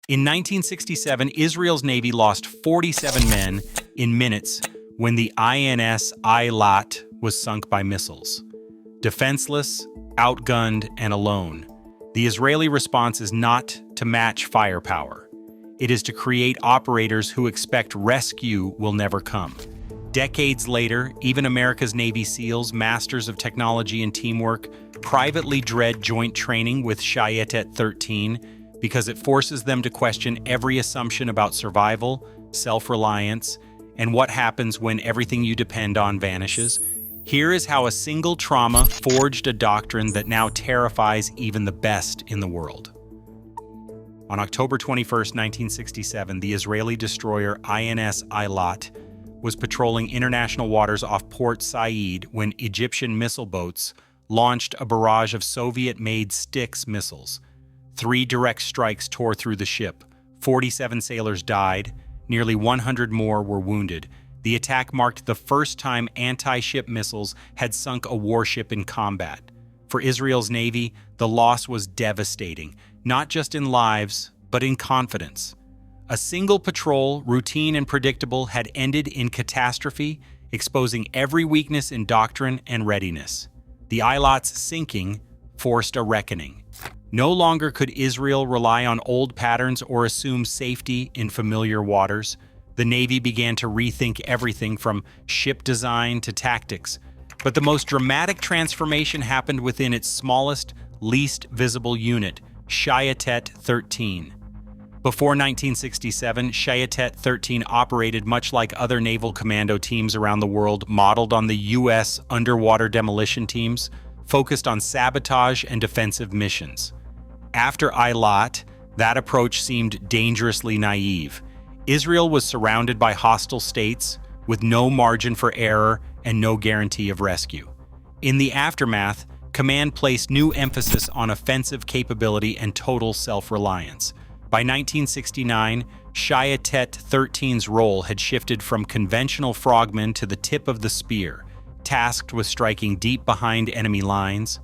In 1967, Israel's Navy lost 47 men in minutes when the INS Eilat was sunk by missiles. Defenseless, outgunned, and alone, the Israeli response is not to match firepower. It is to create operators who expect rescue will never come. Decades later, even America's Navy SEALs, masters of technology and teamwork, privately dread joint training with Shayetet 13 because it forces them to question every assumption about survival, self-reliance, and what happens when everything you depend on vanishes. Here is how a single trauma forged a doctrine that now terrifies even the best in the world. On October 21, 1967, the Israeli destroyer INS Eilat was patrolling international waters off Port Said when Egyptian missile boats launched a barrage of Soviet-made Styx missiles. 3 direct strikes tore through the ship. 47 sailors died. Nearly 100 more were wounded. The attack marked the first time anti-ship missiles had sunk a warship in combat. For Israel's Navy, the loss was devastating, not just in lives, but in confidence. A single patrol, routine and predictable, had ended in catastrophe, exposing every weakness in doctrine and readiness. The Eilat's sinking forced a reckoning. No longer could Israel rely on old patterns or assume safety in familiar waters. The Navy began to rethink everything from ship design to tactics. But the most dramatic transformation happened within its smallest, least visible unit, Shayetet 13. Before 1967, Shayetet 13 operated much like other naval commando teams around the world, modeled on the U.S. underwater demolition teams, focused on sabotage and defensive missions. After Eilat, that approach seemed dangerously naive. Israel was surrounded by hostile states, with no margin for error and no guarantee of rescue. In the aftermath, command placed new emphasis on offensive capability and total self-reliance. By 1969, Shayetet 13's role had shifted from conventional frogman to the tip of the spear, tasked with striking deep behind enemy lines,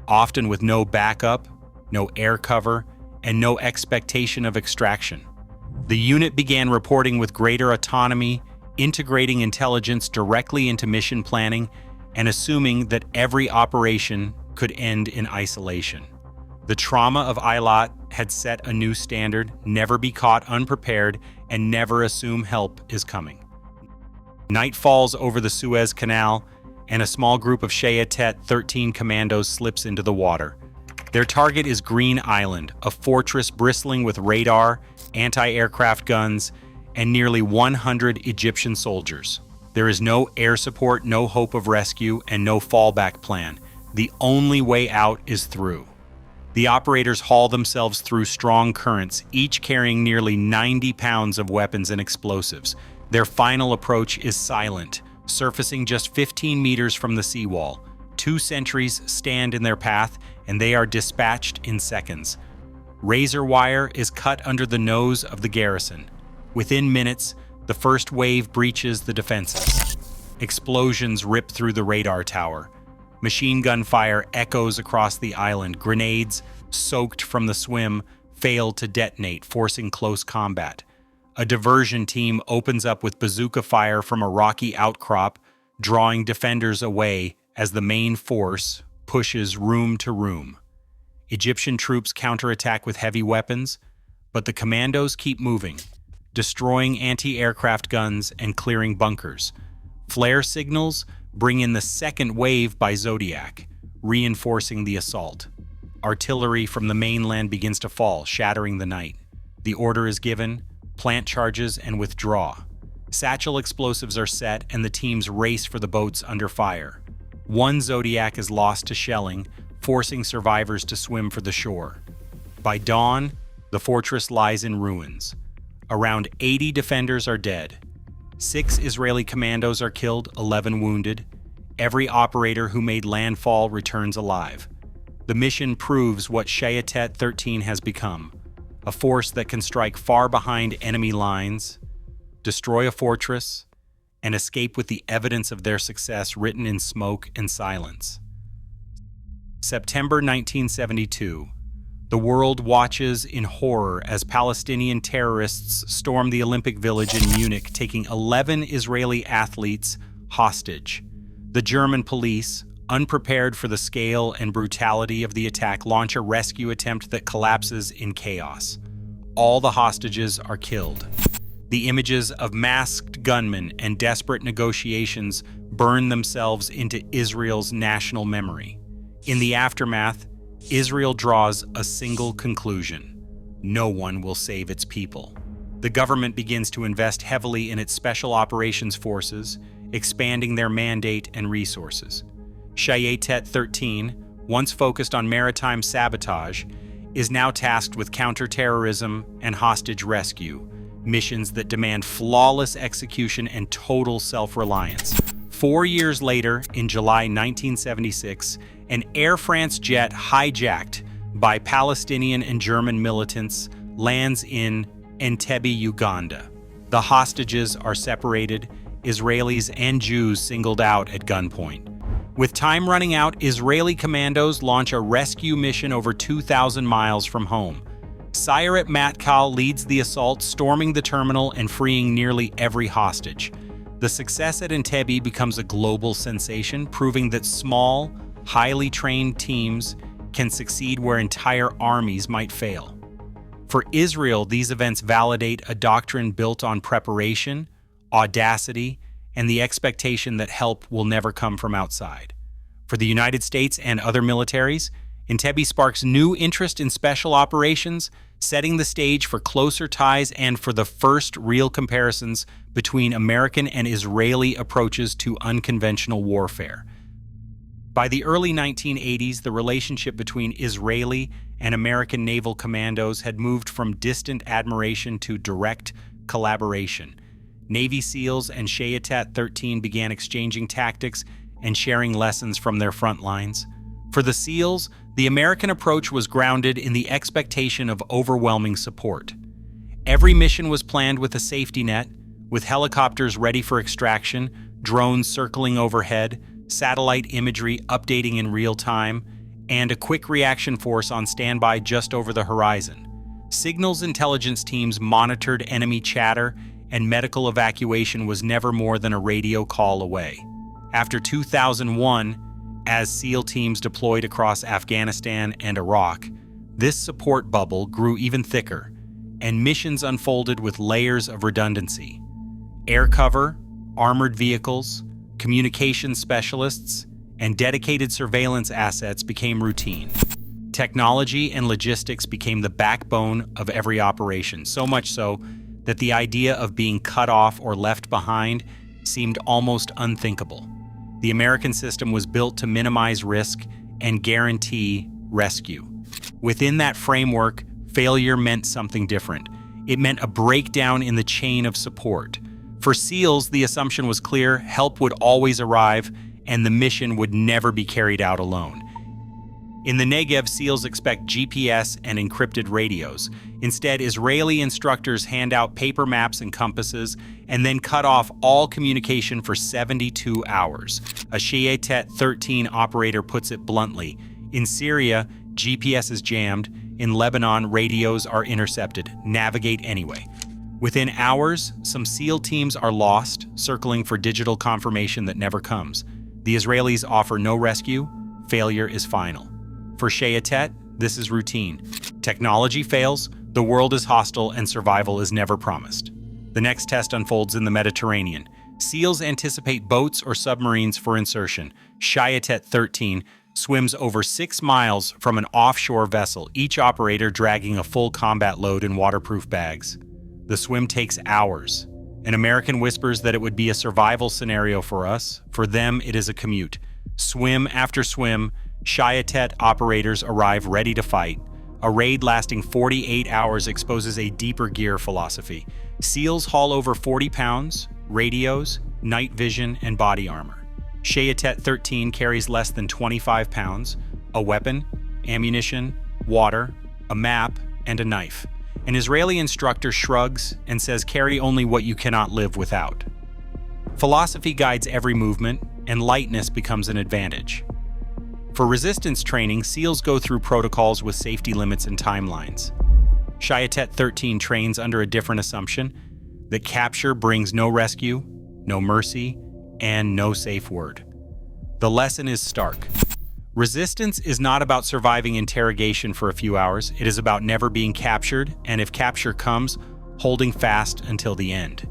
often with no backup, no air cover, and no expectation of extraction. The unit began reporting with greater autonomy, integrating intelligence directly into mission planning, and assuming that every operation could end in isolation. The trauma of Eilat had set a new standard: never be caught unprepared and never assume help is coming. Night falls over the Suez Canal, and a small group of Shayetet 13 commandos slips into the water. Their target is Green Island, a fortress bristling with radar, anti-aircraft guns, and nearly 100 Egyptian soldiers. There is no air support, no hope of rescue, and no fallback plan. The only way out is through. The operators haul themselves through strong currents, each carrying nearly 90 pounds of weapons and explosives. Their final approach is silent, surfacing just 15 meters from the seawall. 2 sentries stand in their path, and they are dispatched in seconds. Razor wire is cut under the nose of the garrison. Within minutes, the first wave breaches the defenses. Explosions rip through the radar tower. Machine gun fire echoes across the island. Grenades, soaked from the swim, fail to detonate, forcing close combat. A diversion team opens up with bazooka fire from a rocky outcrop, drawing defenders away as the main force pushes room to room. Egyptian troops counterattack with heavy weapons, but the commandos keep moving, destroying anti-aircraft guns and clearing bunkers. Flare signals bring in the second wave by Zodiac, reinforcing the assault. Artillery from the mainland begins to fall, shattering the night. The order is given: plant charges and withdraw. Satchel explosives are set, and the teams race for the boats under fire. One Zodiac is lost to shelling, forcing survivors to swim for the shore. By dawn, the fortress lies in ruins. Around 80 defenders are dead. 6 Israeli commandos are killed, 11 wounded. Every operator who made landfall returns alive. The mission proves what Shayetet 13 has become: a force that can strike far behind enemy lines, destroy a fortress, and escape with the evidence of their success written in smoke and silence. September 1972. The world watches in horror as Palestinian terrorists storm the Olympic Village in Munich, taking 11 Israeli athletes hostage. The German police, unprepared for the scale and brutality of the attack, launch a rescue attempt that collapses in chaos. All the hostages are killed. The images of masked gunmen and desperate negotiations burn themselves into Israel's national memory. In the aftermath, Israel draws a single conclusion: no one will save its people. The government begins to invest heavily in its special operations forces, expanding their mandate and resources. Shayetet 13, once focused on maritime sabotage, is now tasked with counterterrorism and hostage rescue, missions that demand flawless execution and total self-reliance. 4 years later, in July 1976, an Air France jet hijacked by Palestinian and German militants lands in Entebbe, Uganda. The hostages are separated, Israelis and Jews singled out at gunpoint. With time running out, Israeli commandos launch a rescue mission over 2,000 miles from home. Shayetet Matkal leads the assault, storming the terminal and freeing nearly every hostage. The success at Entebbe becomes a global sensation, proving that small, highly trained teams can succeed where entire armies might fail. For Israel, these events validate a doctrine built on preparation, audacity, and the expectation that help will never come from outside. For the United States and other militaries, Entebbe sparks new interest in special operations, setting the stage for closer ties and for the first real comparisons between American and Israeli approaches to unconventional warfare. By the early 1980s, the relationship between Israeli and American naval commandos had moved from distant admiration to direct collaboration. Navy SEALs and Shayetet 13 began exchanging tactics and sharing lessons from their front lines. For the SEALs, the American approach was grounded in the expectation of overwhelming support. Every mission was planned with a safety net, with helicopters ready for extraction, drones circling overhead, satellite imagery updating in real time, and a quick reaction force on standby just over the horizon. Signals intelligence teams monitored enemy chatter, and medical evacuation was never more than a radio call away. After 2001, as SEAL teams deployed across Afghanistan and Iraq, this support bubble grew even thicker, and missions unfolded with layers of redundancy. Air cover, armored vehicles, communications specialists, and dedicated surveillance assets became routine. Technology and logistics became the backbone of every operation, so much so that the idea of being cut off or left behind seemed almost unthinkable. The American system was built to minimize risk and guarantee rescue. Within that framework, failure meant something different. It meant a breakdown in the chain of support. For SEALs, the assumption was clear: help would always arrive, and the mission would never be carried out alone. In the Negev, SEALs expect GPS and encrypted radios. Instead, Israeli instructors hand out paper maps and compasses and then cut off all communication for 72 hours. A Shayetet 13 operator puts it bluntly: in Syria, GPS is jammed. In Lebanon, radios are intercepted. Navigate anyway. Within hours, some SEAL teams are lost, circling for digital confirmation that never comes. The Israelis offer no rescue. Failure is final. For Shayetet, this is routine. Technology fails, the world is hostile, and survival is never promised. The next test unfolds in the Mediterranean. SEALs anticipate boats or submarines for insertion. Shayetet 13 swims over 6 miles from an offshore vessel, each operator dragging a full combat load in waterproof bags. The swim takes hours. An American whispers that it would be a survival scenario for us. For them, it is a commute. Swim after swim, Shayetet operators arrive ready to fight. A raid lasting 48 hours exposes a deeper gear philosophy. SEALs haul over 40 pounds, radios, night vision, and body armor. Shayetet 13 carries less than 25 pounds, a weapon, ammunition, water, a map, and a knife. An Israeli instructor shrugs and says, "Carry only what you cannot live without." Philosophy guides every movement, and lightness becomes an advantage. For resistance training, SEALs go through protocols with safety limits and timelines. Shayetet 13 trains under a different assumption that capture brings no rescue, no mercy, and no safe word. The lesson is stark. Resistance is not about surviving interrogation for a few hours. It is about never being captured, and if capture comes, holding fast until the end.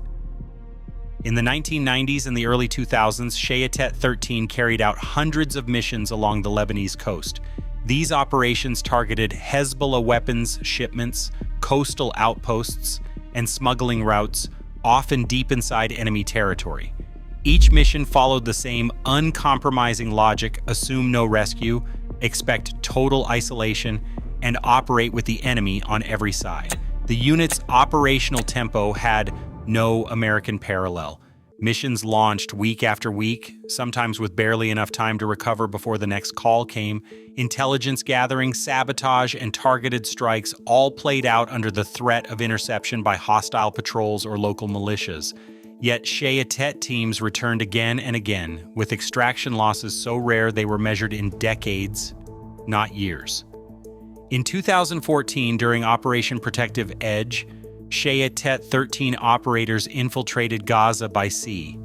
In the 1990s and the early 2000s, Shayetet 13 carried out hundreds of missions along the Lebanese coast. These operations targeted Hezbollah weapons shipments, coastal outposts, and smuggling routes, often deep inside enemy territory. Each mission followed the same uncompromising logic: assume no rescue, expect total isolation, and operate with the enemy on every side. The unit's operational tempo had no American parallel. Missions launched week after week, sometimes with barely enough time to recover before the next call came. Intelligence gathering, sabotage, and targeted strikes all played out under the threat of interception by hostile patrols or local militias. Yet Shayetet teams returned again and again, with extraction losses so rare they were measured in decades, not years. In 2014, during Operation Protective Edge, Shayetet 13 operators infiltrated Gaza by sea.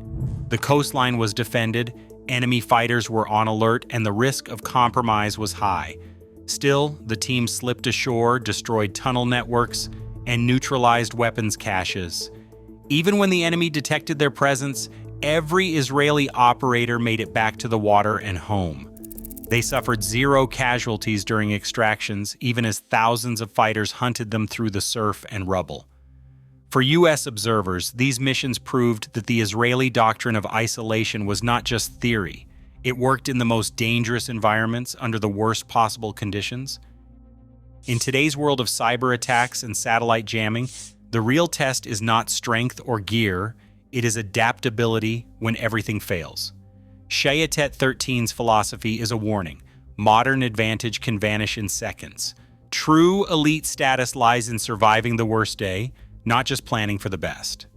The coastline was defended, enemy fighters were on alert, and the risk of compromise was high. Still, the team slipped ashore, destroyed tunnel networks, and neutralized weapons caches. Even when the enemy detected their presence, every Israeli operator made it back to the water and home. They suffered zero casualties during extractions, even as thousands of fighters hunted them through the surf and rubble. For U.S. observers, these missions proved that the Israeli doctrine of isolation was not just theory. It worked in the most dangerous environments under the worst possible conditions. In today's world of cyber attacks and satellite jamming, the real test is not strength or gear, it is adaptability when everything fails. Shayetet 13's philosophy is a warning. Modern advantage can vanish in seconds. True elite status lies in surviving the worst day, not just planning for the best.